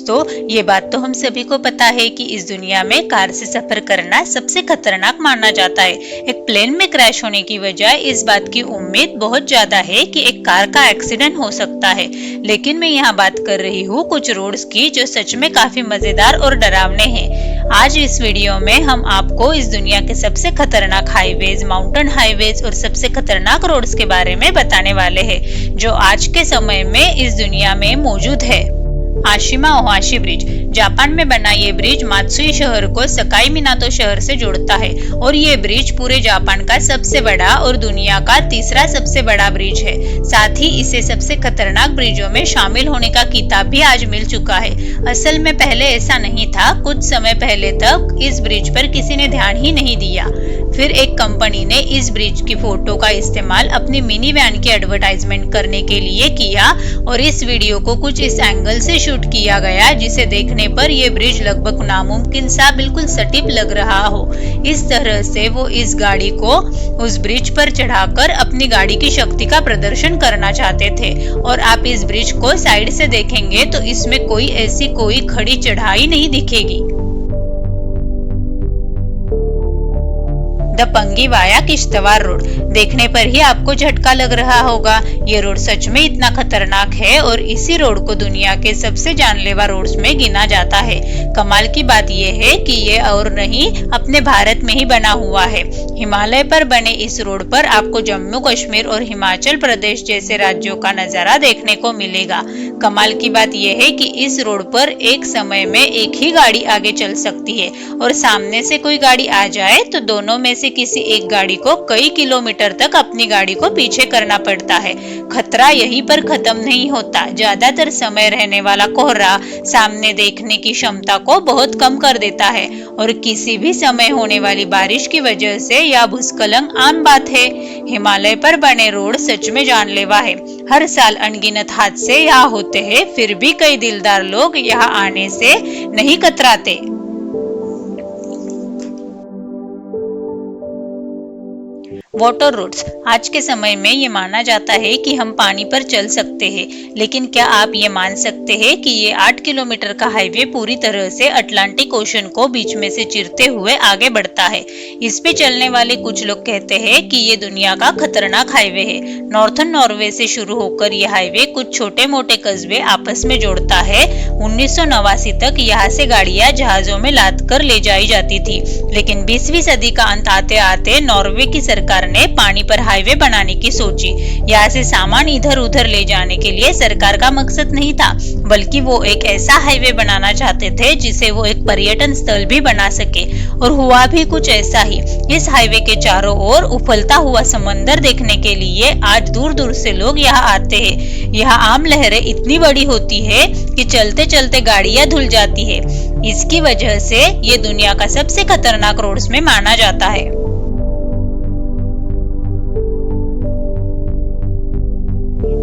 दोस्तों, ये बात तो हम सभी को पता है कि इस दुनिया में कार से सफर करना सबसे खतरनाक माना जाता है। एक प्लेन में क्रैश होने की वजह इस बात की उम्मीद बहुत ज्यादा है कि एक कार का एक्सीडेंट हो सकता है, लेकिन मैं यहाँ बात कर रही हूँ कुछ रोड्स की जो सच में काफी मजेदार और डरावने हैं। आज इस वीडियो में हम आपको इस दुनिया के सबसे खतरनाक हाईवेज, माउंटेन हाईवेज और सबसे खतरनाक रोड्स के बारे में बताने वाले हैं, जो आज के समय में इस दुनिया में मौजूद है। आशिमा ओहाशी ब्रिज। जापान में बना ये ब्रिज मात्सुई शहर को सकाई मिनातो शहर से जोड़ता है और ये ब्रिज पूरे जापान का सबसे बड़ा और दुनिया का तीसरा सबसे बड़ा ब्रिज है। साथ ही इसे सबसे खतरनाक ब्रिजों में शामिल होने का खिताब भी आज मिल चुका है। असल में पहले ऐसा नहीं था। कुछ समय पहले तक इस ब्रिज पर किसी ने ध्यान ही नहीं दिया। फिर एक कंपनी ने इस ब्रिज की फोटो का इस्तेमाल अपनी मिनी वैन की एडवर्टाइजमेंट करने के लिए किया और इस वीडियो को कुछ इस एंगल से शूट किया गया जिसे देखने पर यह ब्रिज लगभग नामुमकिन सा बिल्कुल सटीक लग रहा हो। इस तरह से वो इस गाड़ी को उस ब्रिज पर चढ़ाकर अपनी गाड़ी की शक्ति का प्रदर्शन करना चाहते थे। और आप इस ब्रिज को साइड से देखेंगे तो इसमें कोई खड़ी चढ़ाई नहीं दिखेगी। Pangi via Kishtwar road. देखने पर ही आपको झटका लग रहा होगा। ये रोड सच में इतना खतरनाक है और इसी रोड को दुनिया के सबसे जानलेवा रोड्स में गिना जाता है। कमाल की बात यह है कि ये और नहीं अपने भारत में ही बना हुआ है। हिमालय पर बने इस रोड पर आपको जम्मू कश्मीर और हिमाचल प्रदेश जैसे राज्यों का नजारा देखने को मिलेगा। कमाल की बात यह है कि इस रोड पर एक समय में एक ही गाड़ी आगे चल सकती है और सामने से कोई गाड़ी आ जाए तो दोनों में से किसी एक गाड़ी को कई किलोमीटर तक अपनी गाड़ी को पीछे करना पड़ता है। खतरा यहीं पर खत्म नहीं होता। ज्यादातर समय रहने वाला कोहरा सामने देखने की क्षमता को बहुत कम कर देता है और किसी भी समय होने वाली बारिश की वजह से यह भूस्खलन आम बात है। हिमालय पर बने रोड सच में जानलेवा है। हर साल अनगिनत हादसे यहाँ होते हैं, फिर भी कई दिलदार लोग यहाँ आने से नहीं कतराते। Water roads. आज के समय में ये माना जाता है कि हम पानी पर चल सकते हैं, लेकिन क्या आप ये मान सकते हैं कि ये 8 किलोमीटर का हाईवे पूरी तरह से अटलांटिक ओशन को बीच में से चीरते हुए आगे बढ़ता है। इस पे चलने वाले कुछ लोग कहते हैं कि ये दुनिया का खतरनाक हाईवे है। नॉर्थन नॉर्वे से शुरू होकर यह हाईवे कुछ छोटे मोटे कस्बे आपस में जोड़ता है। 1989 तक यहाँ से गाड़ियां जहाजों में लाद कर ले जाई जाती थी, लेकिन 20वीं सदी का अंत आते आते नॉर्वे की सरकार ने पानी पर हाईवे बनाने की सोची। यहाँ से सामान इधर उधर ले जाने के लिए सरकार का मकसद नहीं था, बल्कि वो एक ऐसा हाईवे बनाना चाहते थे जिसे वो एक पर्यटन स्थल भी बना सके। और हुआ भी कुछ ऐसा ही। इस हाईवे के चारों ओर उफलता हुआ समंदर देखने के लिए आज दूर दूर से लोग यहाँ आते हैं। यहाँ आम लहरें इतनी बड़ी होती है कि चलते चलते गाड़ियां धुल जाती है। इसकी वजह से ये दुनिया का सबसे खतरनाक रोड्स में माना जाता है।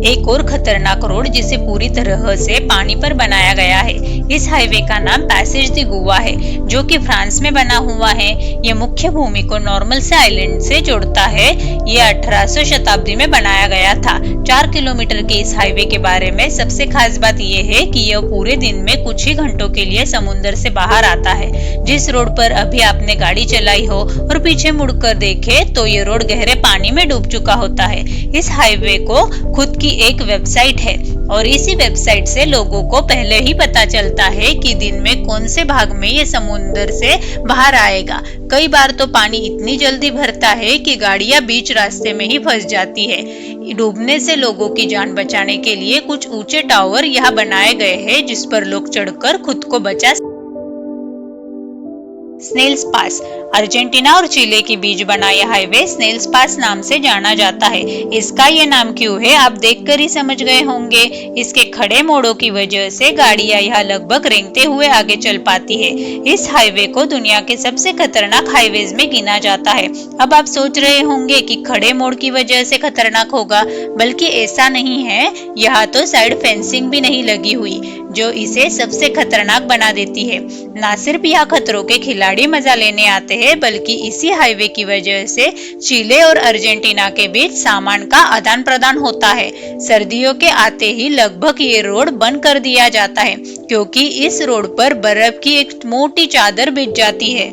एक और खतरनाक रोड जिसे पूरी तरह से पानी पर बनाया गया है। इस हाईवे का नाम पैसेज दी गोवा है, जो कि फ्रांस में बना हुआ है। ये मुख्य भूमि को नॉर्मल से आइलैंड से जोड़ता है। ये 1800 शताब्दी में बनाया गया था। 4 किलोमीटर के इस हाईवे के बारे में सबसे खास बात यह है कि यह पूरे दिन में कुछ ही घंटों के लिए समुद्र से बाहर आता है। जिस रोड पर अभी आपने गाड़ी चलाई हो और पीछे मुड़कर देखे तो ये रोड गहरे पानी में डूब चुका होता है। इस हाईवे को खुद की एक वेबसाइट है और इसी वेबसाइट से लोगों को पहले ही पता चलता है कि दिन में कौन से भाग में ये समुद्र से बाहर आएगा। कई बार तो पानी इतनी जल्दी भरता है कि गाड़ियां बीच रास्ते में ही फंस जाती है। डूबने से लोगों की जान बचाने के लिए कुछ ऊंचे टावर यहाँ बनाए गए हैं, जिस पर लोग चढ़कर खुद को बचा। स्नेल्स पास। अर्जेंटीना और चिले के बीच बना यह हाईवे स्नेल्स पास नाम से जाना जाता है। इसका ये नाम क्यों है आप देखकर ही समझ गए होंगे। इसके खड़े मोड़ों की वजह से गाड़ियां यहाँ लगभग रेंगते हुए आगे चल पाती है। इस हाईवे को दुनिया के सबसे खतरनाक हाईवेज में गिना जाता है। अब आप सोच रहे होंगे कि खड़े मोड़ की वजह से खतरनाक होगा, बल्कि ऐसा नहीं है। यहाँ तो साइड फेंसिंग भी नहीं लगी हुई, जो इसे सबसे खतरनाक बना देती है। ना सिर्फ यहाँ खतरों के खिलाड़ी मजा लेने आते हैं, बल्कि इसी हाईवे की वजह से चिले और अर्जेंटीना के बीच सामान का आदान प्रदान होता है। सर्दियों के आते ही लगभग ये रोड बंद कर दिया जाता है क्योंकि इस रोड पर बर्फ की एक मोटी चादर बिछ जाती है।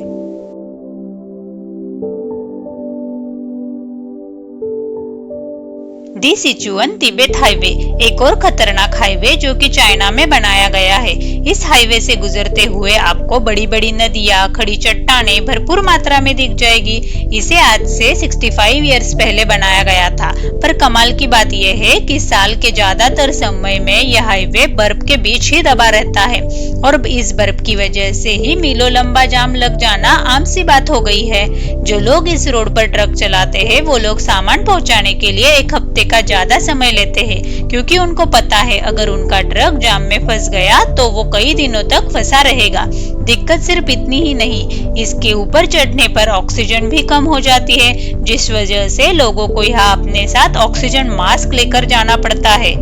दी सिचुअन तिब्बत हाईवे एक और खतरनाक हाईवे जो कि चाइना में बनाया गया है। इस हाईवे से गुजरते हुए आपको बड़ी बड़ी नदियां, खड़ी चट्टानें भरपूर मात्रा में दिख जाएगी। इसे आज से 65 इयर्स पहले बनाया गया था, पर कमाल की बात यह है कि साल के ज्यादातर समय में यह हाईवे बर्फ के बीच ही दबा रहता है और इस बर्फ की वजह से ही मीलों लंबा जाम लग जाना आम सी बात हो गई है। जो लोग इस रोड पर ट्रक चलाते हैं वो लोग सामान पहुंचाने के लिए एक हफ्ते का ज्यादा समय लेते हैं, क्योंकि उनको पता है अगर उनका ट्रक जाम में फंस गया तो वो कई दिनों तक फंसा रहेगा। दिक्कत सिर्फ इतनी ही नहीं, इसके ऊपर चढ़ने पर ऑक्सीजन भी कम हो जाती है, जिस वजह से लोगों को यहाँ अपने साथ ऑक्सीजन मास्क लेकर जाना पड़ता है।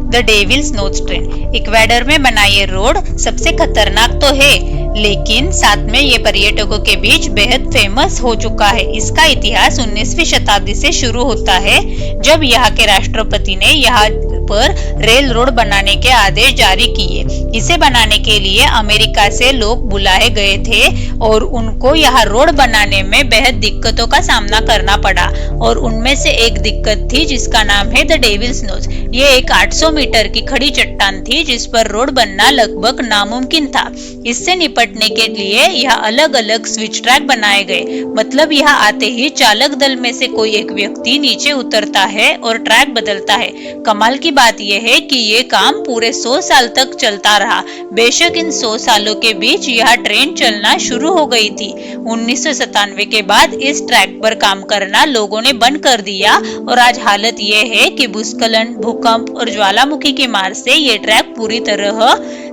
The Devil's Nose train Ecuador में बना ये रोड सबसे खतरनाक तो है, लेकिन साथ में ये पर्यटकों के बीच बेहद फेमस हो चुका है। इसका इतिहास 19वीं शताब्दी से शुरू होता है, जब यहाँ के राष्ट्रपति ने यहाँ पर रेल रोड बनाने के आदेश जारी किए। इसे बनाने के लिए अमेरिका से लोग बुलाए गए थे और उनको यहाँ रोड बनाने में बेहद दिक्कतों का सामना करना पड़ा, और उनमें से एक दिक्कत थी जिसका नाम है द डेविल्स नोज। ये एक 800 मीटर की खड़ी चट्टान थी जिस पर रोड बनना लगभग नामुमकिन था। इससे निपटने के लिए यहाँ अलग अलग स्विच ट्रैक बनाए गए, मतलब यहाँ आते ही चालक दल में से कोई एक व्यक्ति नीचे उतरता है और ट्रैक बदलता है। कमाल की बात यह है कि ये काम पूरे 100 साल तक चलता रहा। बेशक इन 100 सालों के बीच यह ट्रेन चलना शुरू हो गई थी। 1997 के बाद इस ट्रैक पर काम करना लोगों ने बंद कर दिया और आज हालत यह है कि भूस्खलन, भूकंप और ज्वालामुखी की मार से ये ट्रैक पूरी तरह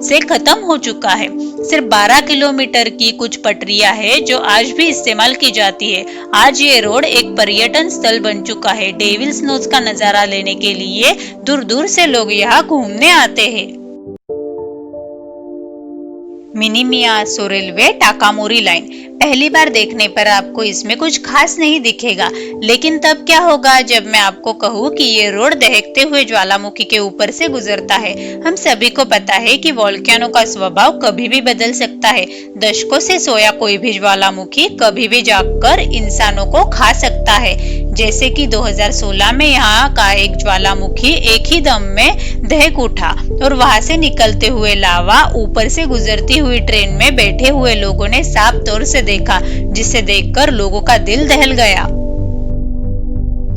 से खत्म हो चुका है। सिर्फ 12 किलोमीटर की कुछ पटरियां हैं जो आज भी इस्तेमाल की जाती है। आज ये रोड एक पर्यटन स्थल बन चुका है। डेविल्स नोज का नजारा लेने के लिए दूर दूर से लोग यहाँ घूमने आते हैं। मिनीमियासो रेलवे टाकामोरी लाइन पहली बार देखने पर आपको इसमें कुछ खास नहीं दिखेगा, लेकिन तब क्या होगा जब मैं आपको कहूँ कि ये रोड दहकते हुए ज्वालामुखी के ऊपर से गुजरता है। हम सभी को पता है कि वोल्केनो का स्वभाव कभी भी बदल सकता है। दशकों से सोया कोई भी ज्वालामुखी कभी भी जागकर इंसानों को खा सकता है, जैसे कि 2016 में यहाँ का एक ज्वालामुखी एक ही दम में दहक उठा और वहां से निकलते हुए लावा ऊपर से गुजरती हुई ट्रेन में बैठे हुए लोगों ने साफ तौर से देखा, जिसे देखकर लोगों का दिल दहल गया।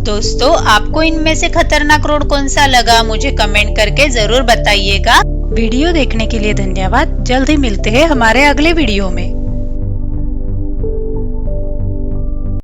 दोस्तों, आपको इनमें से खतरनाक रोड कौन सा लगा मुझे कमेंट करके जरूर बताइएगा। वीडियो देखने के लिए धन्यवाद। जल्द ही मिलते हैं हमारे अगले वीडियो में।